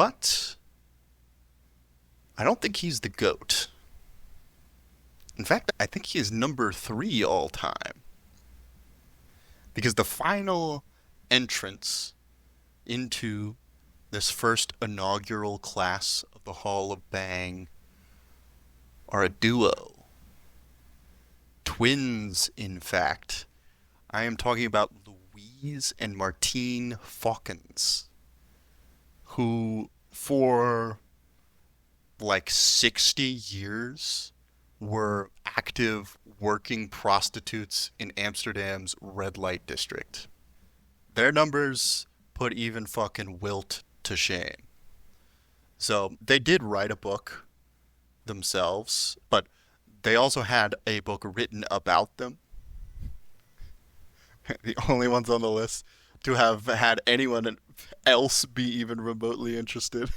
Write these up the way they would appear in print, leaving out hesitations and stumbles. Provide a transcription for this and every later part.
But I don't think he's the GOAT. In fact, I think he is number three all time. Because the final entrance into this first inaugural class of the Hall of Bang are a duo. Twins, in fact. I am talking about Louise and Martine Fawkins, who, for like 60 years, were active working prostitutes in Amsterdam's red light district. Their numbers put even fucking Wilt to shame. So they did write a book themselves, but they also had a book written about them. The only ones on the list to have had anyone else be even remotely interested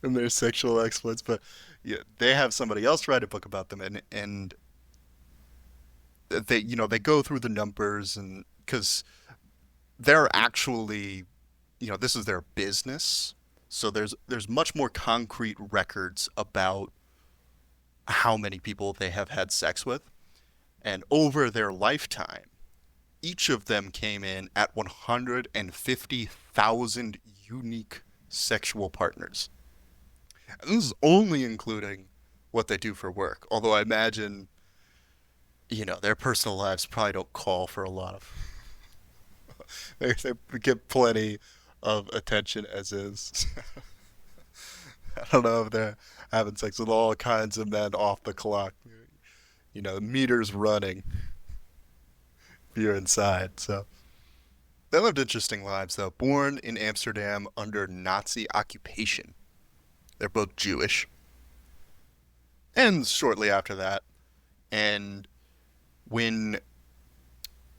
in their sexual exploits. But yeah, they have somebody else write a book about them, and they go through the numbers, and because they're actually, this is their business, so there's much more concrete records about how many people they have had sex with. And over their lifetime, each of them came in at 150,000 unique sexual partners. And this is only including what they do for work. Although I imagine, their personal lives probably don't call for a lot of. They get plenty of attention as is. I don't know if they're having sex with all kinds of men off the clock. Meters running if you're inside. So they lived interesting lives, though. Born in Amsterdam under Nazi occupation. They're both Jewish. And shortly after that, and when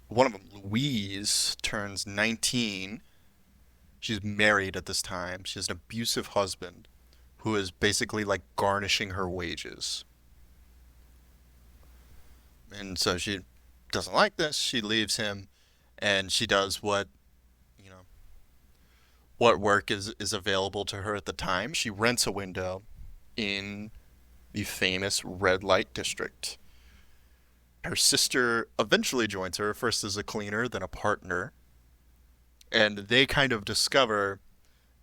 one of them, Louise, turns 19, she's married at this time. She has an abusive husband who is basically like garnishing her wages. And so she doesn't like this. She leaves him, and she does you know, what work is available to her at the time. She rents a window in the famous red light district. Her sister eventually joins her, first as a cleaner, then a partner, and they kind of discover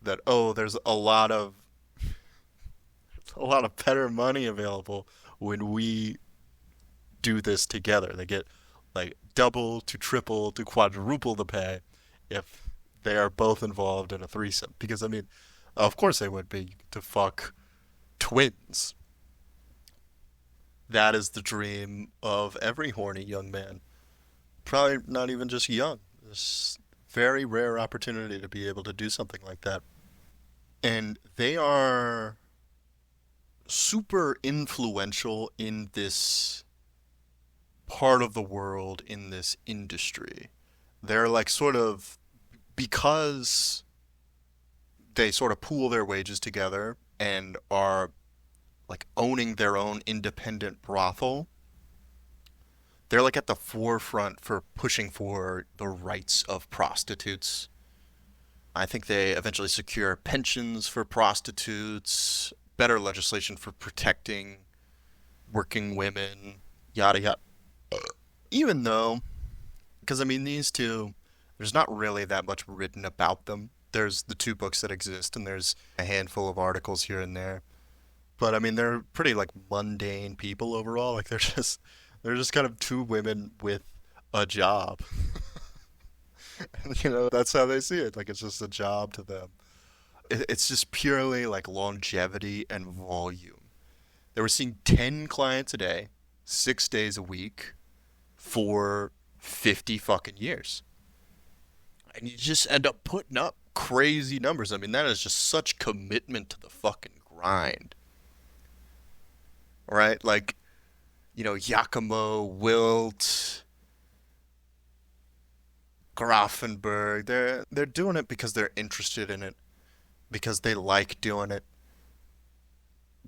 that, oh, there's a lot of better money available when we do this together. They get like double to triple to quadruple the pay if they are both involved in a threesome. Because I mean, of course they would be to fuck twins. That is the dream of every horny young man. Probably not even just young. It's very rare opportunity to be able to do something like that. And they are super influential in this part of the world, in this industry. They're like sort of, because they sort of pool their wages together and are like owning their own independent brothel. They're like at the forefront for pushing for the rights of prostitutes. I think they eventually secure pensions for prostitutes, better legislation for protecting working women, yada yada. Even though, because I mean, these two, there's not really that much written about them. There's the two books that exist, and there's a handful of articles here and there. But I mean, they're pretty like mundane people overall. Like they're just kind of two women with a job. That's how they see it. Like it's just a job to them. It's just purely like longevity and volume. They were seeing 10 clients a day, 6 days a week, for 50 fucking years. And you just end up putting up crazy numbers. I mean, that is just such commitment to the fucking grind. Right? Like, Giacomo, Wilt, Grafenberg, they're doing it because they're interested in it, because they like doing it.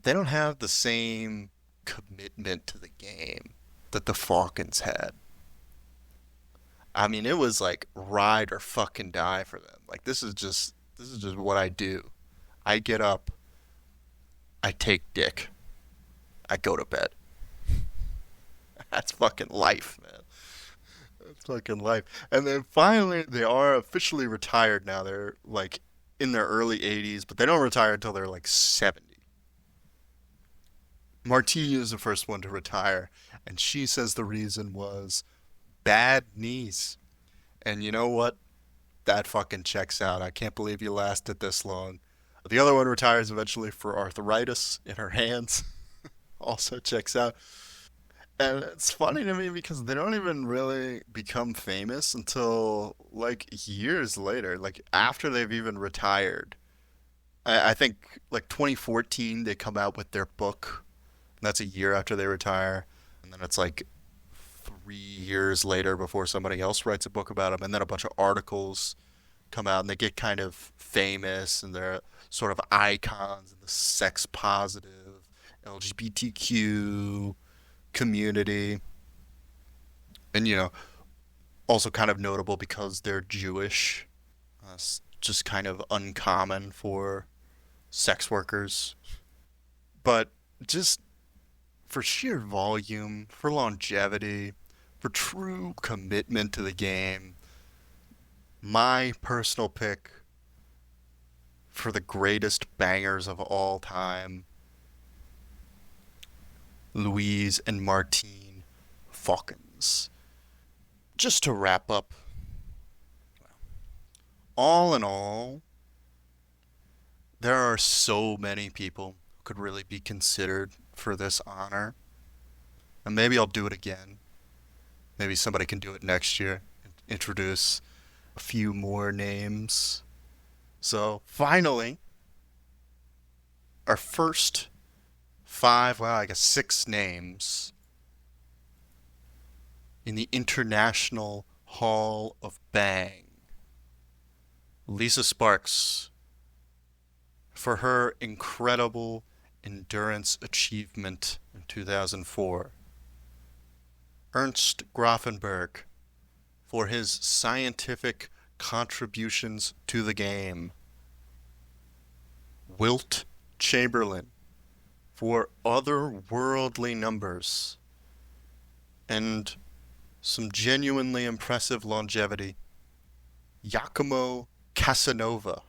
They don't have the same commitment to the game that the Falcons had. I mean, it was like ride or fucking die for them. Like this is just This is just what I do. I get up, I take dick, I go to bed. That's fucking life, man. That's fucking life. And then finally, they are officially retired now. They're like in their early 80s, but they don't retire until they're like 70. Marti is the first one to retire, and she says the reason was bad knees. And you know what? That fucking checks out. I can't believe you lasted this long. The other one retires eventually for arthritis in her hands. Also checks out. And it's funny to me because they don't even really become famous until like years later, like after they've even retired. I think like 2014 they come out with their book. And that's a year after they retire. And then it's like 3 years later before somebody else writes a book about them. And then a bunch of articles come out and they get kind of famous and they're sort of icons in the sex positive LGBTQ community. And, also kind of notable because they're Jewish. It's just kind of uncommon for sex workers. But just for sheer volume, for longevity, for true commitment to the game, my personal pick for the greatest bangers of all time, Louise and Martine Falcons. Just to wrap up, all in all, there are so many people who could really be considered for this honor. And maybe I'll do it again. Maybe somebody can do it next year. Introduce a few more names. So finally, our first five, well, I guess 6 names in the International Hall of Bang. Lisa Sparks, for her incredible endurance achievement in 2004. Ernst Grafenberg, for his scientific contributions to the game. Wilt Chamberlain, for otherworldly numbers and some genuinely impressive longevity. Giacomo Casanova,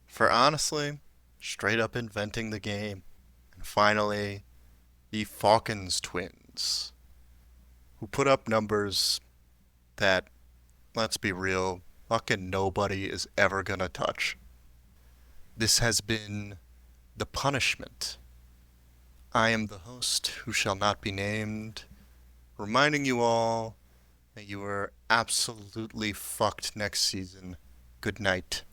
for honestly, straight up inventing the game. And finally, the Falcons twins, who put up numbers that, let's be real, fucking nobody is ever gonna touch. This has been The Punishment. I am the host who shall not be named, reminding you all that you are absolutely fucked next season. Good night.